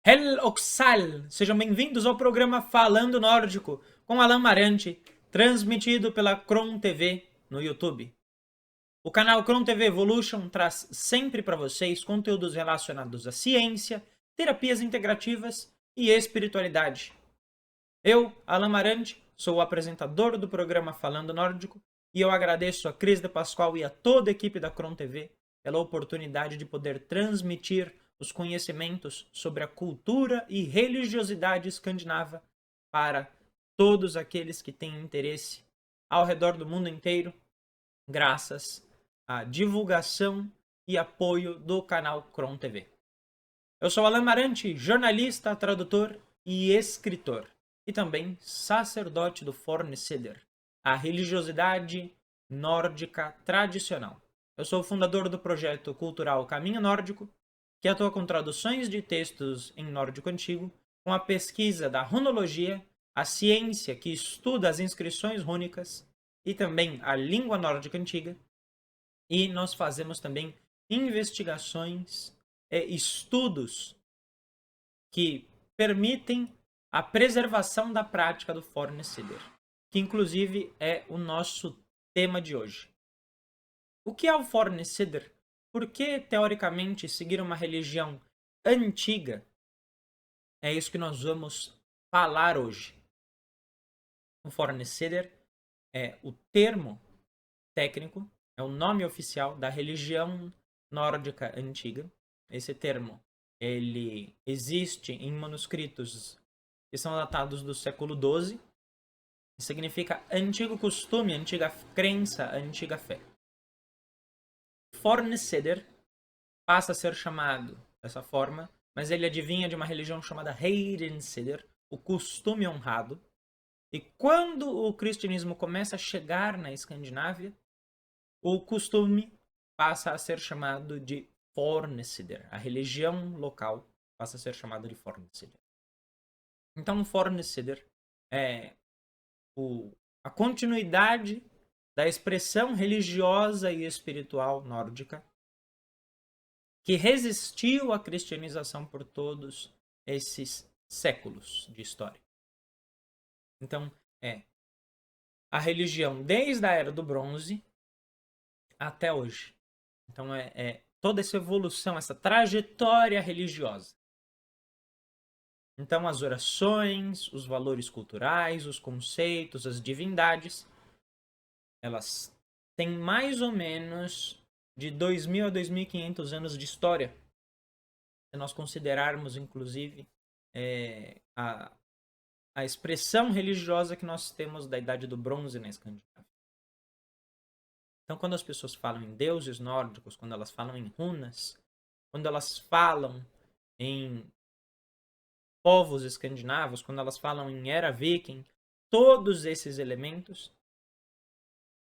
Hel Oxal! Sejam bem-vindos ao programa Falando Nórdico, com Alan Marante, transmitido pela Kron TV no YouTube. O canal Kron TV Evolution traz sempre para vocês conteúdos relacionados à ciência, terapias integrativas e espiritualidade. Eu, Alan Marante, sou o apresentador do programa Falando Nórdico e eu agradeço a Cris de Pascoal e a toda a equipe da Kron TV pela oportunidade de poder transmitir os conhecimentos sobre a cultura e religiosidade escandinava para todos aqueles que têm interesse ao redor do mundo inteiro, graças à divulgação e apoio do canal Kron TV. Eu sou Alan Marante, jornalista, tradutor e escritor, e também sacerdote do Fornesider, a religiosidade nórdica tradicional. Eu sou o fundador do projeto cultural Caminho Nórdico, que atua com traduções de textos em nórdico antigo, com a pesquisa da runologia, a ciência que estuda as inscrições rúnicas e também a língua nórdica antiga. E nós fazemos também investigações e estudos que permitem a preservação da prática do Fornesider, que inclusive é o nosso tema de hoje. O que é o Fornesider? Por que, teoricamente, seguir uma religião antiga? É isso que nós vamos falar hoje. O Fornesider é o termo técnico, é o nome oficial da religião nórdica antiga. Esse termo ele existe em manuscritos que são datados do século XII. Significa antigo costume, antiga crença, antiga fé. Fornesider passa a ser chamado dessa forma, mas ele adivinha de uma religião chamada Heidensider, o costume honrado. E quando o cristianismo começa a chegar na Escandinávia, o costume passa a ser chamado de Fornesider. A religião local passa a ser chamada de Fornesider. Então, Fornesider é a continuidade da expressão religiosa e espiritual nórdica que resistiu à cristianização por todos esses séculos de história. Então, é a religião desde a Era do Bronze até hoje. Então, é toda essa evolução, essa trajetória religiosa. Então, as orações, os valores culturais, os conceitos, as divindades, elas têm mais ou menos de 2.000 a 2.500 anos de história. Se nós considerarmos, inclusive, a expressão religiosa que nós temos da Idade do Bronze na Escandinávia. Então, quando as pessoas falam em deuses nórdicos, quando elas falam em runas, quando elas falam em povos escandinavos, quando elas falam em era viking, todos esses elementos,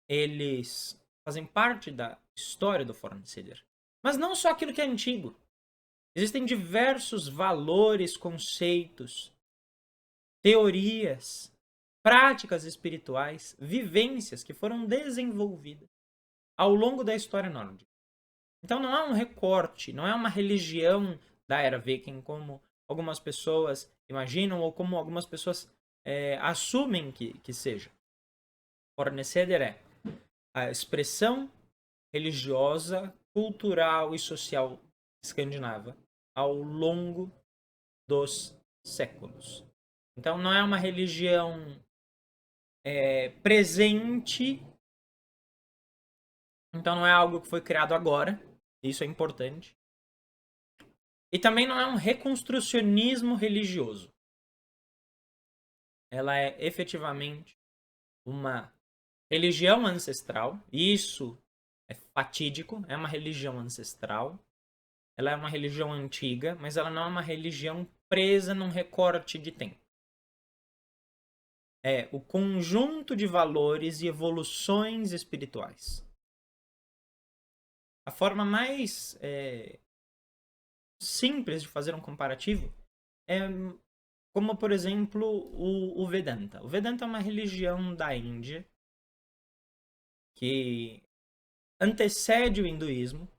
eles fazem parte da história do Fornesider. Mas não só aquilo que é antigo. Existem diversos valores, conceitos, teorias, práticas espirituais, vivências que foram desenvolvidas ao longo da história nórdica. Então não é um recorte, não é uma religião da era viking como algumas pessoas imaginam ou como algumas pessoas assumem que seja. Fornesider é a expressão religiosa, cultural e social escandinava ao longo dos séculos. Então não é uma religião presente, então não é algo que foi criado agora, isso é importante. E também não é um reconstrucionismo religioso. Ela é efetivamente uma religião ancestral, isso é fatídico, é uma religião ancestral, ela é uma religião antiga, mas ela não é uma religião presa num recorte de tempo. É o conjunto de valores e evoluções espirituais. A forma mais simples de fazer um comparativo é como, por exemplo, o Vedanta. O Vedanta é uma religião da Índia que antecede o hinduísmo.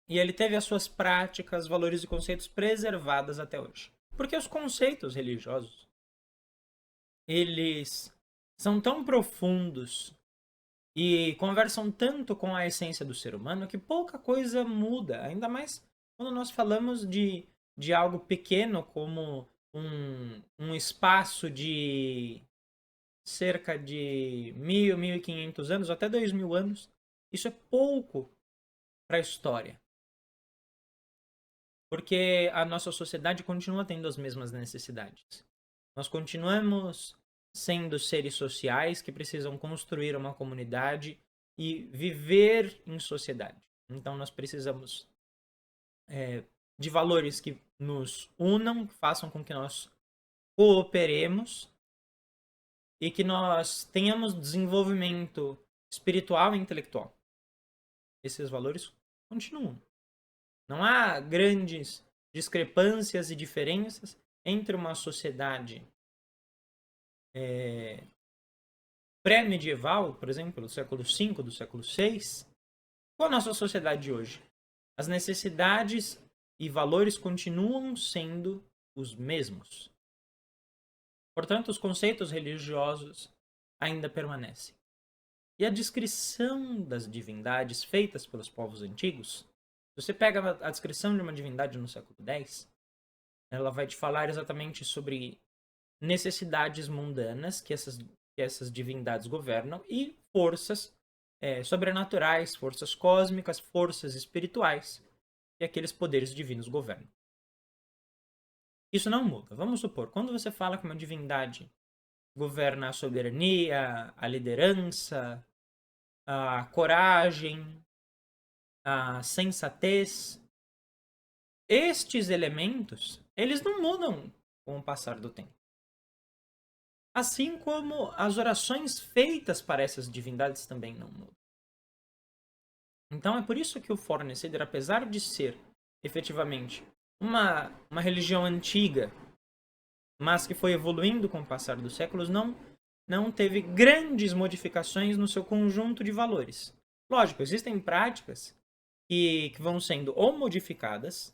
E ele teve as suas práticas, valores e conceitos preservadas até hoje. Porque os conceitos religiosos, eles são tão profundos e conversam tanto com a essência do ser humano que pouca coisa muda. Ainda mais quando nós falamos de algo pequeno como um espaço de cerca de 1.500 anos, até 2.000 anos. Isso é pouco para a história. Porque a nossa sociedade continua tendo as mesmas necessidades. Nós continuamos sendo seres sociais que precisam construir uma comunidade e viver em sociedade. Então nós precisamos de valores que nos unam, que façam com que nós cooperemos e que nós tenhamos desenvolvimento espiritual e intelectual. Esses valores continuam. Não há grandes discrepâncias e diferenças entre uma sociedade pré-medieval, por exemplo, do século V, do século VI, com a nossa sociedade de hoje. As necessidades e valores continuam sendo os mesmos. Portanto, os conceitos religiosos ainda permanecem. E a descrição das divindades feitas pelos povos antigos, se você pega a descrição de uma divindade no século X, ela vai te falar exatamente sobre necessidades mundanas que essas divindades governam e forças sobrenaturais, forças cósmicas, forças espirituais que aqueles poderes divinos governam. Isso não muda. Vamos supor, quando você fala que uma divindade governa a soberania, a liderança, a coragem, a sensatez, estes elementos, eles não mudam com o passar do tempo. Assim como as orações feitas para essas divindades também não mudam. Então é por isso que o Fornecedor, apesar de ser efetivamente uma religião antiga, mas que foi evoluindo com o passar dos séculos, não teve grandes modificações no seu conjunto de valores. Lógico, existem práticas que vão sendo ou modificadas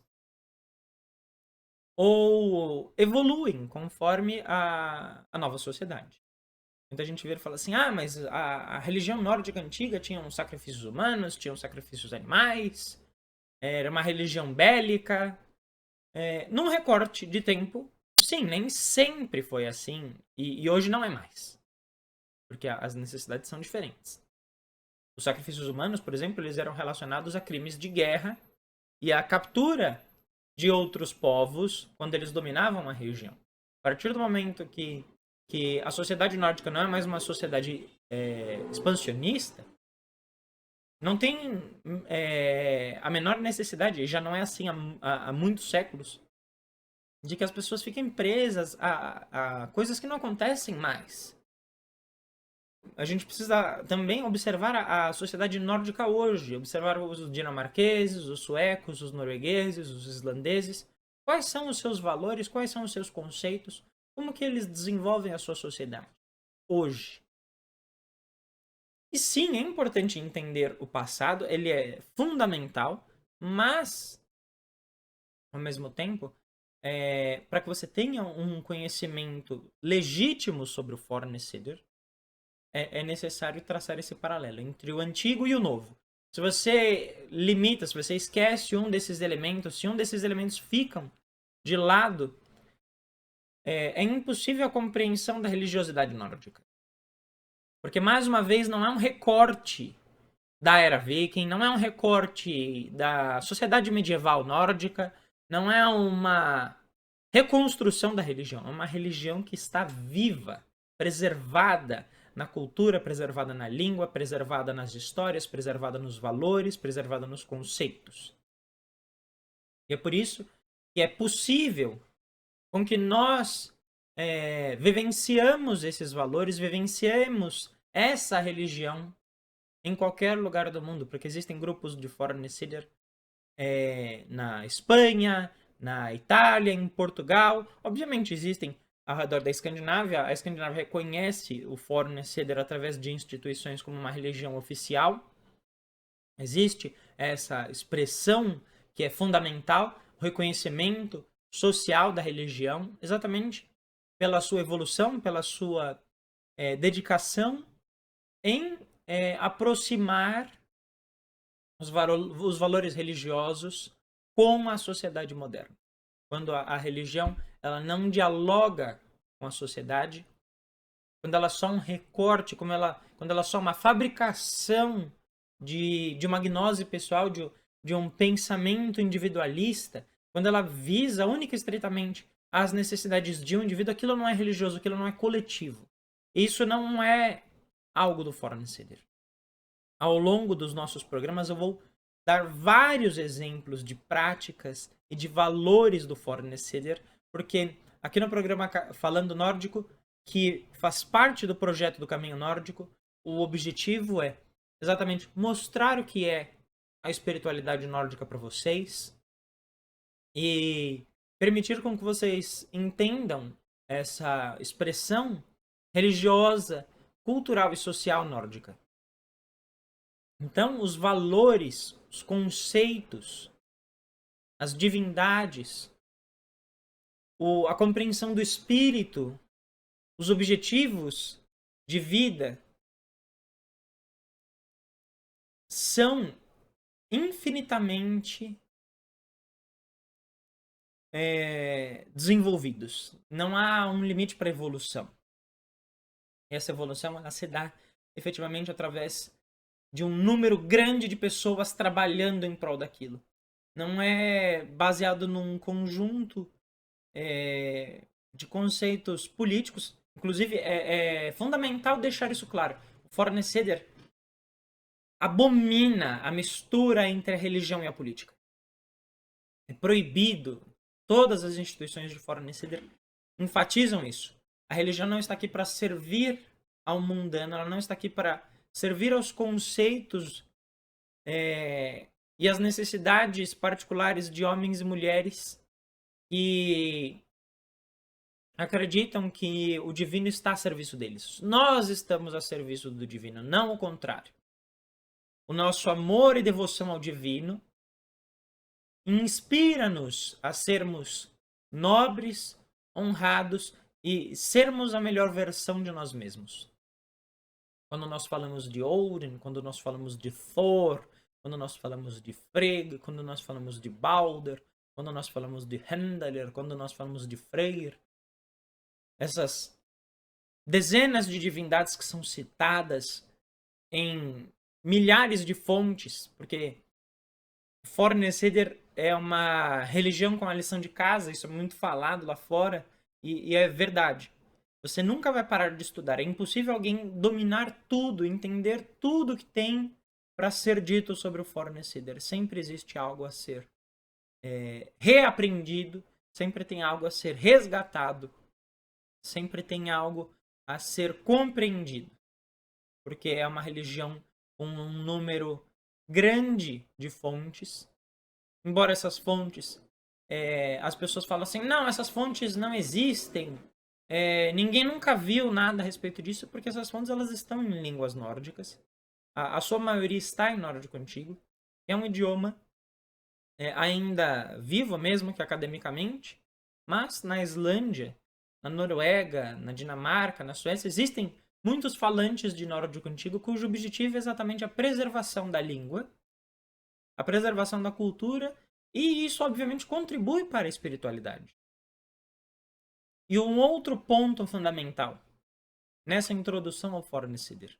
ou evoluem conforme a nova sociedade. Muita gente vê e fala assim, mas a religião nórdica antiga tinha sacrifícios humanos, tinha sacrifícios animais, era uma religião bélica. Num recorte de tempo, sim, nem sempre foi assim, e hoje não é mais. Porque as necessidades são diferentes. Os sacrifícios humanos, por exemplo, eles eram relacionados a crimes de guerra e a captura de outros povos quando eles dominavam a região. A partir do momento que a sociedade nórdica não é mais uma sociedade expansionista, não tem a menor necessidade, e já não é assim há muitos séculos, de que as pessoas fiquem presas a coisas que não acontecem mais. A gente precisa também observar a sociedade nórdica hoje, observar os dinamarqueses, os suecos, os noruegueses, os islandeses. Quais são os seus valores, quais são os seus conceitos, como que eles desenvolvem a sua sociedade hoje. E sim, é importante entender o passado, ele é fundamental, mas, ao mesmo tempo, para que você tenha um conhecimento legítimo sobre o Fornecedor, é necessário traçar esse paralelo entre o antigo e o novo. Se você limita, se você esquece um desses elementos, se um desses elementos ficam de lado, é impossível a compreensão da religiosidade nórdica. Porque, mais uma vez, não é um recorte da era viking, não é um recorte da sociedade medieval nórdica, não é uma reconstrução da religião, é uma religião que está viva, preservada na cultura, preservada na língua, preservada nas histórias, preservada nos valores, preservada nos conceitos. E é por isso que é possível com que nós vivenciamos esses valores, vivenciemos essa religião em qualquer lugar do mundo, porque existem grupos de Fornecedor na Espanha, na Itália, em Portugal. Obviamente existem ao redor da Escandinávia. A Escandinávia reconhece o Fornecedor através de instituições como uma religião oficial. Existe essa expressão que é fundamental, o reconhecimento social da religião, exatamente pela sua evolução, pela sua dedicação em aproximar os valores religiosos com a sociedade moderna. Quando a religião ela não dialoga com a sociedade, quando ela é só um recorte, quando ela é só uma fabricação de uma gnose pessoal, de um pensamento individualista, quando ela visa única e estritamente as necessidades de um indivíduo, aquilo não é religioso, aquilo não é coletivo. Isso não é algo do Foreign Insider. Ao longo dos nossos programas eu vou dar vários exemplos de práticas e de valores do Foreign Insider, porque aqui no programa Falando Nórdico, que faz parte do projeto do Caminho Nórdico, o objetivo é exatamente mostrar o que é a espiritualidade nórdica para vocês e permitir com que vocês entendam essa expressão religiosa, cultural e social nórdica. Então, os valores, os conceitos, as divindades, a compreensão do espírito, os objetivos de vida são infinitamente desenvolvidos. Não há um limite para a evolução. Essa evolução ela se dá efetivamente através de um número grande de pessoas trabalhando em prol daquilo. Não é baseado num conjunto de conceitos políticos. Inclusive, é fundamental deixar isso claro. O Foreign Insider abomina a mistura entre a religião e a política. É proibido. Todas as instituições de Foreign Insider enfatizam isso. A religião não está aqui para servir ao mundano, ela não está aqui para servir aos conceitos e às necessidades particulares de homens e mulheres que acreditam que o divino está a serviço deles. Nós estamos a serviço do divino, não o contrário. O nosso amor e devoção ao divino inspira-nos a sermos nobres, honrados e sermos a melhor versão de nós mesmos. Quando nós falamos de Odin, quando nós falamos de Thor, quando nós falamos de Frigg, quando nós falamos de Balder, quando nós falamos de Hendalir, quando nós falamos de Freyr, essas dezenas de divindades que são citadas em milhares de fontes, porque Foreign Insider é uma religião com a lição de casa, isso é muito falado lá fora, e é verdade. Você nunca vai parar de estudar. É impossível alguém dominar tudo, entender tudo que tem para ser dito sobre o Foreign Insider. Sempre existe algo a ser reaprendido, sempre tem algo a ser resgatado, sempre tem algo a ser compreendido. Porque é uma religião com um número grande de fontes. Embora essas fontes, as pessoas falam assim, não, essas fontes não existem. Ninguém nunca viu nada a respeito disso, porque essas fontes elas estão em línguas nórdicas. A sua maioria está em nórdico antigo. É um idioma ainda vivo, mesmo que academicamente. Mas na Islândia, na Noruega, na Dinamarca, na Suécia, existem muitos falantes de nórdico antigo cujo objetivo é exatamente a preservação da língua, a preservação da cultura, e isso obviamente contribui para a espiritualidade. E um outro ponto fundamental nessa introdução ao Foreign Insider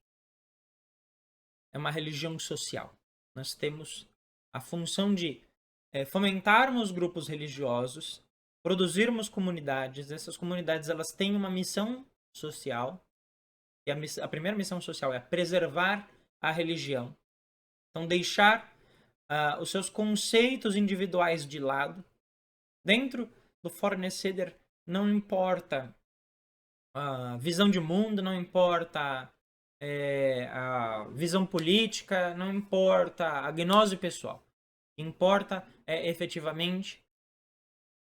é uma religião social. Nós temos a função de fomentarmos grupos religiosos, produzirmos comunidades. Essas comunidades elas têm uma missão social. E a primeira missão social é preservar a religião. Então, deixar os seus conceitos individuais de lado. Dentro do Foreign Insider, não importa a visão de mundo, não importa a visão política, não importa a gnose pessoal. Importa efetivamente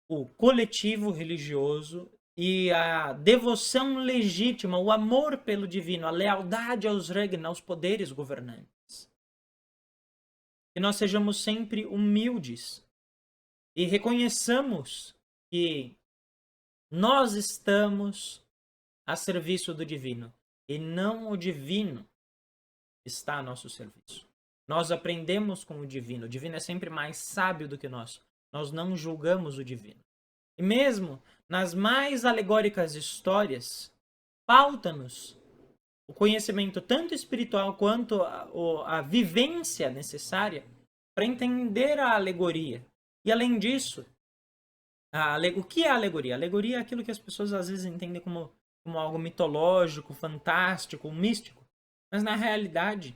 o coletivo religioso e a devoção legítima, o amor pelo divino, a lealdade aos Regna, aos poderes governantes. que nós sejamos sempre humildes e reconheçamos que nós estamos a serviço do divino e não o divino está a nosso serviço. Nós aprendemos com o divino é sempre mais sábio do que nós. Nós não julgamos o divino. E mesmo nas mais alegóricas histórias, falta-nos o conhecimento tanto espiritual quanto a vivência necessária para entender a alegoria. E além disso, o que é a alegoria? A alegoria é aquilo que as pessoas às vezes entendem como algo mitológico, fantástico, místico. Mas na realidade,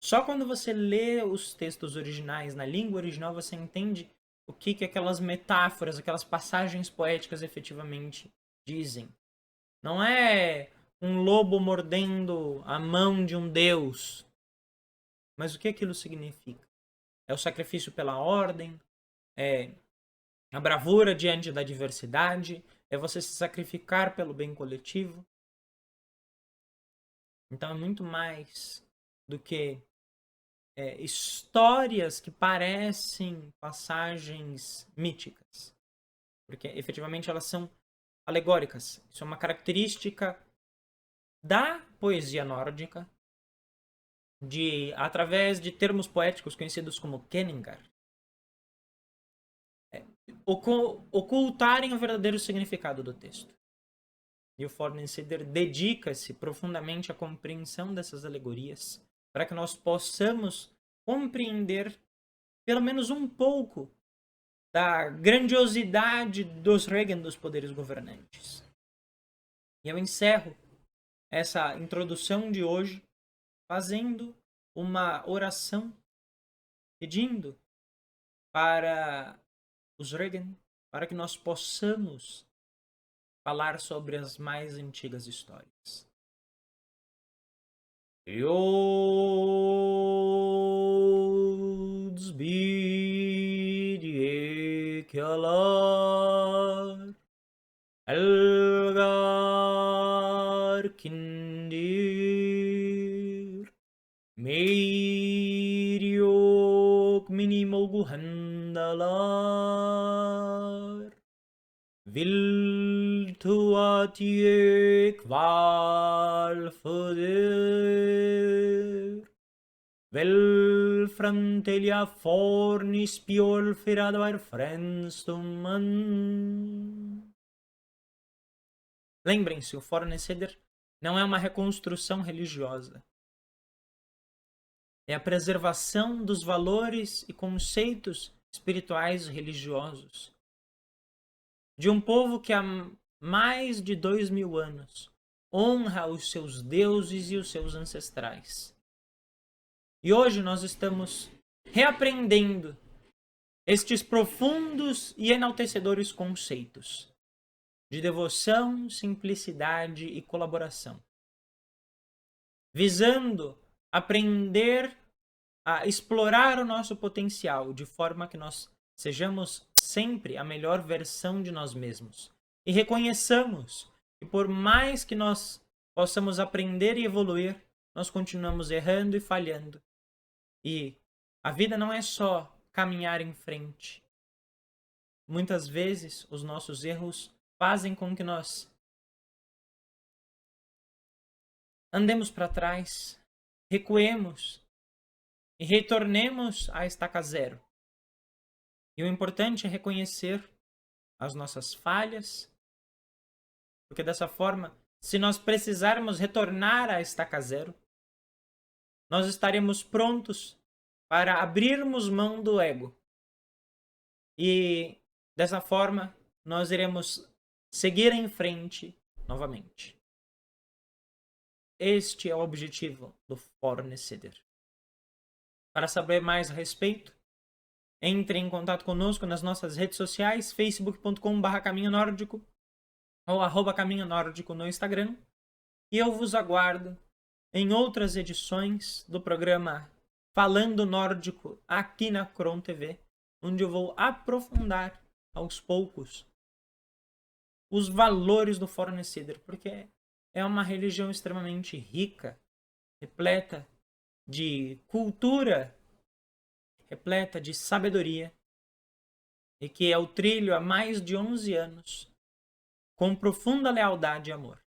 só quando você lê os textos originais na língua original você entende o que aquelas metáforas, aquelas passagens poéticas efetivamente dizem. Não é um lobo mordendo a mão de um deus. Mas o que aquilo significa? É o sacrifício pela ordem, é a bravura diante da adversidade, é você se sacrificar pelo bem coletivo. Então é muito mais do que histórias que parecem passagens míticas. Porque efetivamente elas são alegóricas. Isso é uma característica da poesia nórdica, através de termos poéticos conhecidos como kenningar, ocultarem o verdadeiro significado do texto. E o Fornessider dedica-se profundamente à compreensão dessas alegorias, para que nós possamos compreender pelo menos um pouco da grandiosidade dos Regen, dos poderes governantes. E eu encerro essa introdução de hoje fazendo uma oração pedindo para os Regen, para que nós possamos falar sobre as mais antigas histórias. Yods bidie kyalar Elgar kindir Meiriok minimogu handalar Viltuatie kvalfoder Vel frantelia fornis piol firadvar frenstumman. Lembrem-se, o Fornessider não é uma reconstrução religiosa. É a preservação dos valores e conceitos espirituais e religiosos de um povo que há mais de 2000 anos honra os seus deuses e os seus ancestrais. E hoje nós estamos reaprendendo estes profundos e enaltecedores conceitos de devoção, simplicidade e colaboração, visando aprender a explorar o nosso potencial de forma que nós sejamos sempre a melhor versão de nós mesmos e reconheçamos que por mais que nós possamos aprender e evoluir, nós continuamos errando e falhando. E a vida não é só caminhar em frente. Muitas vezes os nossos erros fazem com que nós andemos para trás, recuemos e retornemos à estaca zero. E o importante é reconhecer as nossas falhas, porque dessa forma, se nós precisarmos retornar à estaca zero, nós estaremos prontos para abrirmos mão do ego. E dessa forma, nós iremos seguir em frente novamente. Este é o objetivo do Fornessider. Para saber mais a respeito, entre em contato conosco nas nossas redes sociais, facebook.com/caminho nórdico ou @caminho nórdico no Instagram. E eu vos aguardo em outras edições do programa Falando Nórdico aqui na Cron TV, onde eu vou aprofundar aos poucos os valores do Fornessider, porque é uma religião extremamente rica, repleta de cultura repleta de sabedoria e que eu trilho há mais de 11 anos com profunda lealdade e amor.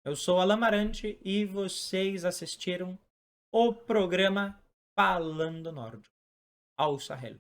Eu sou Alan Marante e vocês assistiram o programa Falando Nórdico. Ao Sahel.